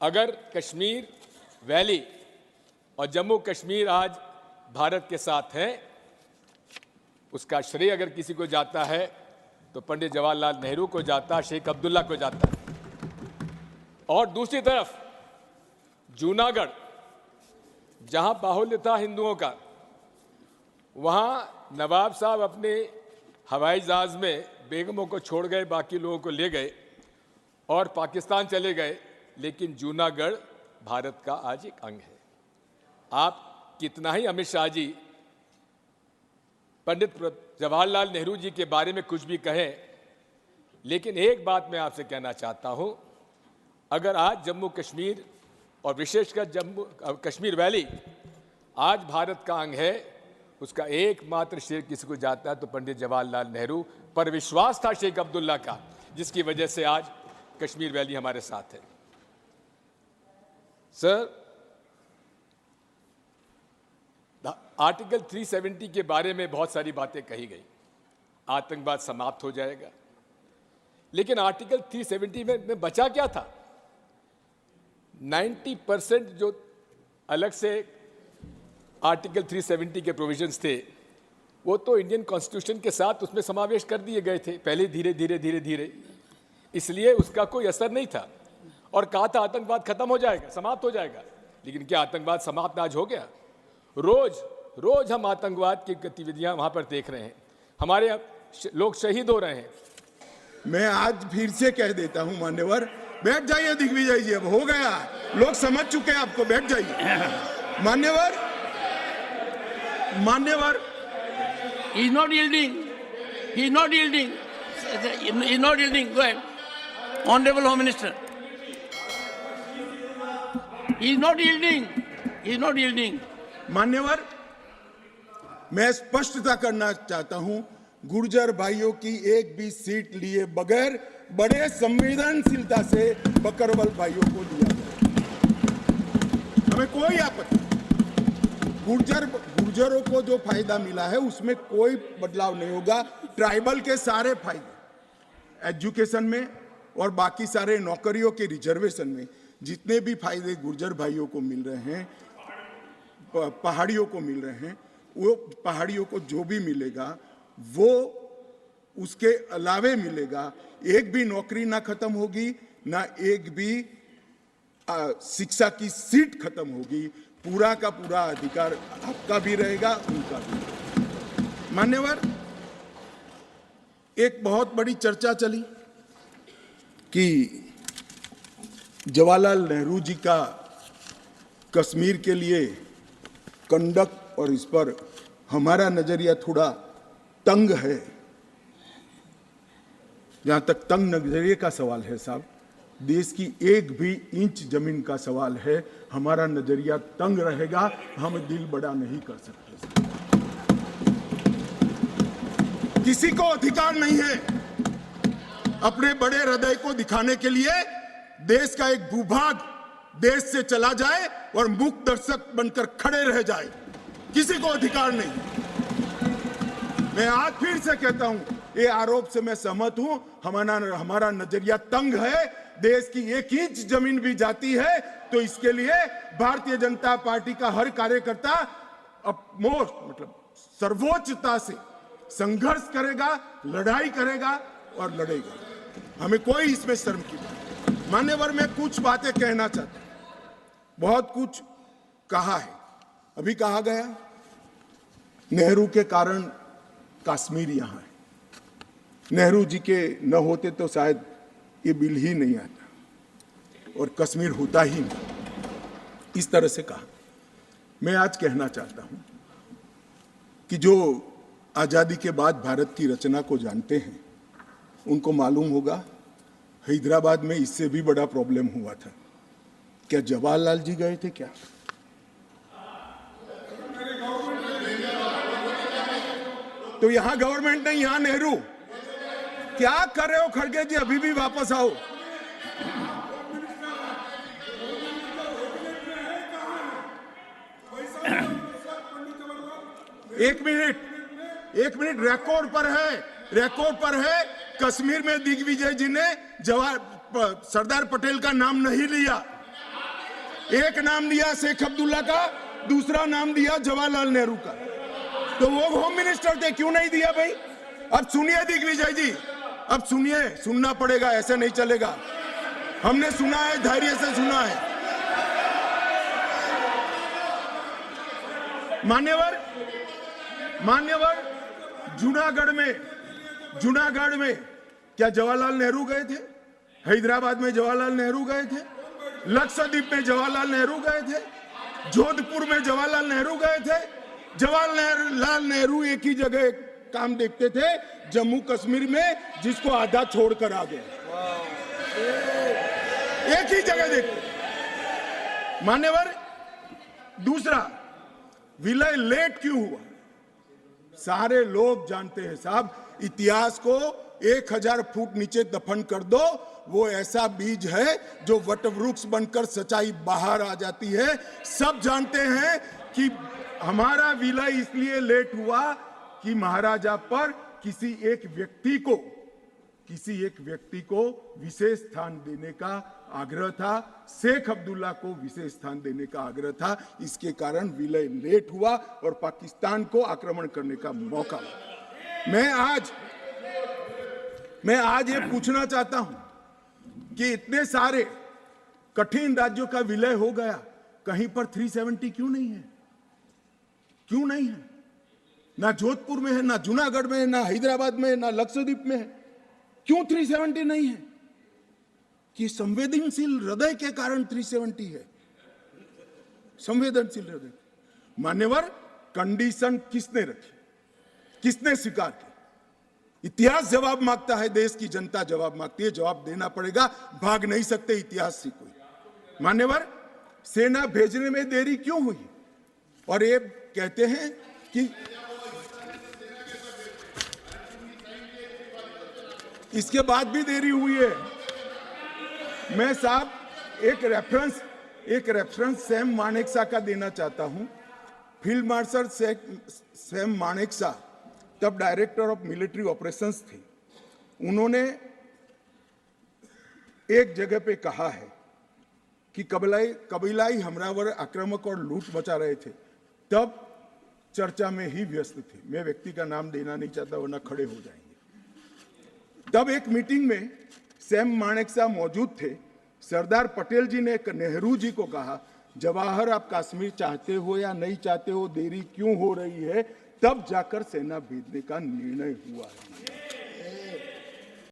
अगर कश्मीर वैली और जम्मू कश्मीर आज भारत के साथ है, उसका श्रेय अगर किसी को जाता है तो पंडित जवाहरलाल नेहरू को जाता, शेख अब्दुल्ला को जाता। और दूसरी तरफ जूनागढ़, जहां बाहुल्य था हिंदुओं का, वहां नवाब साहब अपने हवाई जहाज में बेगमों को छोड़ गए, बाकी लोगों को ले गए और पाकिस्तान चले गए, लेकिन जूनागढ़ भारत का आज एक अंग है। आप कितना ही अमित शाह जी पंडित जवाहरलाल नेहरू जी के बारे में कुछ भी कहें, लेकिन एक बात मैं आपसे कहना चाहता हूं, अगर आज जम्मू कश्मीर और विशेषकर जम्मू कश्मीर वैली आज भारत का अंग है, उसका एकमात्र श्रेय किसी को जाता है तो पंडित जवाहरलाल नेहरू पर विश्वास था शेख अब्दुल्ला का, जिसकी वजह से आज कश्मीर वैली हमारे साथ है। सर, आर्टिकल 370 के बारे में बहुत सारी बातें कही गई, आतंकवाद समाप्त हो जाएगा, लेकिन आर्टिकल 370 में बचा क्या था? 90% जो अलग से आर्टिकल 370 के प्रोविजंस थे, वो तो इंडियन कॉन्स्टिट्यूशन के साथ उसमें समावेश कर दिए गए थे पहले, धीरे धीरे, इसलिए उसका कोई असर नहीं था। और कहा था आतंकवाद खत्म हो जाएगा, समाप्त हो जाएगा, लेकिन क्या आतंकवाद समाप्त आज हो गया? रोज हम आतंकवाद की गतिविधियां वहां पर देख रहे हैं, हमारे लोग शहीद हो रहे हैं। मैं आज फिर से कह देता हूं, मान्यवर, बैठ जाइए दिग्विजय जी, अब हो गया, लोग समझ चुके हैं आपको, बैठ जाइए। मान्यवर He is not yielding. He is not yielding. He is not yielding. Go ahead. Honorable Home Minister. He is not yielding. He is not yielding. मान्यवर, मैं स्पष्टता करना चाहता हूं, गुर्जर भाइयों की एक भी सीट लिए बगैर बड़े संवेदनशीलता से बकरवाल भाइयों को दिया गया। हमें कोई आपत्ति, गुर्जरों को जो फायदा मिला है उसमें कोई बदलाव नहीं होगा। ट्राइबल के सारे फायदे एजुकेशन में और बाकी सारे नौकरियों के रिजर्वेशन में जितने भी फायदे गुर्जर भाइयों को मिल रहे हैं, पहाड़ियों को मिल रहे हैं, वो पहाड़ियों को जो भी मिलेगा वो उसके अलावे मिलेगा। एक भी नौकरी ना खत्म होगी, ना एक भी शिक्षा की सीट खत्म होगी, पूरा का पूरा अधिकार आपका भी रहेगा, उनका भी। मान्यवर, एक बहुत बड़ी चर्चा चली कि जवाहरलाल नेहरू जी का कश्मीर के लिए कंडक्ट और इस पर हमारा नजरिया थोड़ा तंग है। जहां तक तंग नजरिए का सवाल है साहब, देश की एक भी इंच जमीन का सवाल है, हमारा नजरिया तंग रहेगा, हम दिल बड़ा नहीं कर सकते। किसी को अधिकार नहीं है अपने बड़े हृदय को दिखाने के लिए देश का एक भूभाग देश से चला जाए और मूक दर्शक बनकर खड़े रह जाए, किसी को अधिकार नहीं। मैं आज फिर से कहता हूं, ये आरोप से मैं सहमत हूं, हमारा नजरिया तंग है। देश की एक इंच जमीन भी जाती है तो इसके लिए भारतीय जनता पार्टी का हर कार्यकर्ता सर्वोच्चता से संघर्ष करेगा, लड़ाई करेगा और लड़ेगा। हमें कोई इसमें शर्म की बात नहीं। मान्यवर, मैं कुछ बातें कहना चाहता हूं, बहुत कुछ कहा है, अभी कहा गया नेहरू के कारण कश्मीर यहां है, नेहरू जी के न होते तो शायद ये बिल ही नहीं आता और कश्मीर होता ही नहीं, इस तरह से कहा। मैं आज कहना चाहता हूं कि जो आजादी के बाद भारत की रचना को जानते हैं उनको मालूम होगा हैदराबाद में इससे भी बड़ा प्रॉब्लम हुआ था। क्या जवाहरलाल जी गए थे क्या? तो यहां गवर्नमेंट नहीं, यहां नेहरू। क्या कर रहे हो खड़गे जी, अभी भी वापस आओ। एक मिनट, रिकॉर्ड पर है, कश्मीर में दिग्विजय जी ने सरदार पटेल का नाम नहीं लिया। एक नाम दिया शेख अब्दुल्ला का, दूसरा नाम दिया जवाहरलाल नेहरू का। तो वो होम मिनिस्टर थे, क्यों नहीं दिया भाई? अब सुनिए दिग्विजय जी, अब सुनिए, सुनना पड़ेगा, ऐसे नहीं चलेगा। हमने सुना है, धैर्य से सुना है। मान्यवर जूनागढ़ में क्या जवाहरलाल नेहरू गए थे? हैदराबाद में जवाहरलाल नेहरू गए थे, लक्षद्वीप में जवाहरलाल नेहरू गए थे, जोधपुर में जवाहरलाल नेहरू गए थे। जवाहरलाल नेहरू एक ही जगह काम देखते थे, जम्मू कश्मीर में, जिसको आधा छोड़कर आ गए। एक ही जगह देखते। मान्यवर, दूसरा, विलय लेट क्यों हुआ? सारे लोग जानते हैं साहब, इतिहास को 1000 फुट नीचे दफन कर दो, वो ऐसा बीज है जो वटवृक्ष बनकर सच्चाई बाहर आ जाती है। सब जानते हैं कि हमारा विलय इसलिए लेट हुआ कि महाराजा पर किसी एक व्यक्ति को विशेष स्थान देने का आग्रह था, शेख अब्दुल्ला को विशेष स्थान देने का आग्रह था। इसके कारण विलय लेट हुआ और पाकिस्तान को आक्रमण करने का मौका मिला। मैं आज ये पूछना चाहता हूं कि इतने सारे कठिन राज्यों का विलय हो गया, कहीं पर 370 क्यों नहीं है? क्यों नहीं है? ना जोधपुर में है, ना जूनागढ़ में है, ना हैदराबाद में है, ना लक्षद्वीप में है। क्यों 370 नहीं है? कि संवेदनशील हृदय के कारण 370 है। संवेदनशील हृदय। मान्यवर, कंडीशन किसने रखी? किसने स्वीकार की? इतिहास जवाब मांगता है, देश की जनता जवाब मांगती है, जवाब देना पड़ेगा, भाग नहीं सकते इतिहास से कोई। मान्यवर, सेना भेजने में देरी क्यों हुई? और ये कहते हैं कि इसके बाद भी देरी हुई है। मैं साहब एक रेफरेंस सैम मानेकशॉ का देना चाहता हूं। फील्ड मार्शल सैम मानेकशॉ तब डायरेक्टर ऑफ मिलिट्री ऑपरेशंस थे। उन्होंने एक जगह पे कहा है कि कबीलाई हमलावर आक्रामक और लूट मचा रहे थे, तब चर्चा में ही व्यस्त थे। मैं व्यक्ति का नाम देना नहीं चाहता, वरना खड़े हो जाएंगे। तब एक मीटिंग में सैम मानेकशॉ मौजूद थे। सरदार पटेल जी ने नेहरू जी को कहा, जवाहर, आप कश्मीर चाहते हो या नहीं चाहते हो, देरी क्यों हो रही है? तब जाकर सेना भेजने का निर्णय हुआ है।